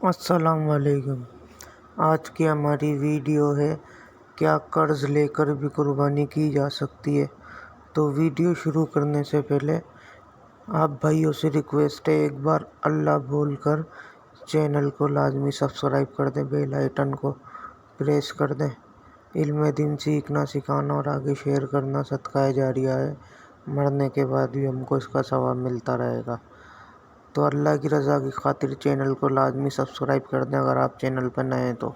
السلام علیکم۔ آج کی ہماری ویڈیو ہے کیا قرض لے کر بھی قربانی کی جا سکتی ہے؟ تو ویڈیو شروع کرنے سے پہلے آپ بھائیوں سے ریکویسٹ ہے، ایک بار اللہ بول کر چینل کو لازمی سبسکرائب کر دیں، بیل آئیٹن کو پریس کر دیں۔ علم دین سیکھنا سکھانا اور آگے شیئر کرنا صدقہ جاریہ ہے، مرنے کے بعد بھی ہم کو اس کا ثواب ملتا رہے گا۔ تو اللہ کی رضا کی خاطر چینل کو لازمی سبسکرائب کر دیں اگر آپ چینل پر نئے ہیں تو۔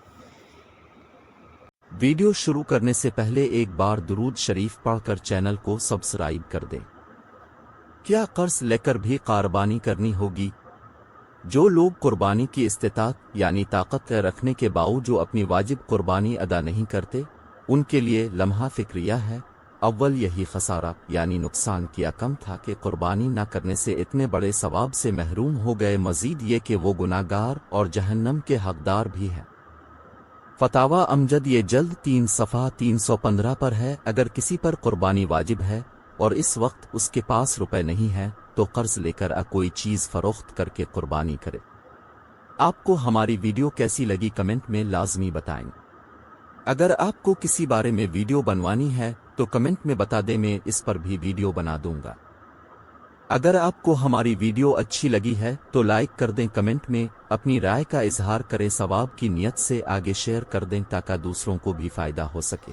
ویڈیو شروع کرنے سے پہلے ایک بار درود شریف پڑھ کر چینل کو سبسکرائب کر دیں۔ کیا قرض لے کر بھی قربانی کرنی ہوگی؟ جو لوگ قربانی کی استطاعت یعنی طاقت رکھنے کے باوجود اپنی واجب قربانی ادا نہیں کرتے، ان کے لیے لمحہ فکریہ ہے۔ اول یہی خسارہ یعنی نقصان کیا کم تھا کہ قربانی نہ کرنے سے اتنے بڑے ثواب سے محروم ہو گئے، مزید یہ کہ وہ گناہ گار اور جہنم کے حقدار بھی ہیں۔ فتاوی امجد یہ جلد 3 صفحہ 315 پر ہے۔ اگر کسی پر قربانی واجب ہے اور اس وقت اس کے پاس روپے نہیں ہیں تو قرض لے کر کوئی چیز فروخت کر کے قربانی کرے۔ آپ کو ہماری ویڈیو کیسی لگی کمنٹ میں لازمی بتائیں۔ اگر آپ کو کسی بارے میں ویڈیو بنوانی ہے تو کمنٹ میں بتا دیں، میں اس پر بھی ویڈیو بنا دوں گا۔ اگر آپ کو ہماری ویڈیو اچھی لگی ہے تو لائک کر دیں، کمنٹ میں اپنی رائے کا اظہار کریں، ثواب کی نیت سے آگے شیئر کر دیں تاکہ دوسروں کو بھی فائدہ ہو سکے۔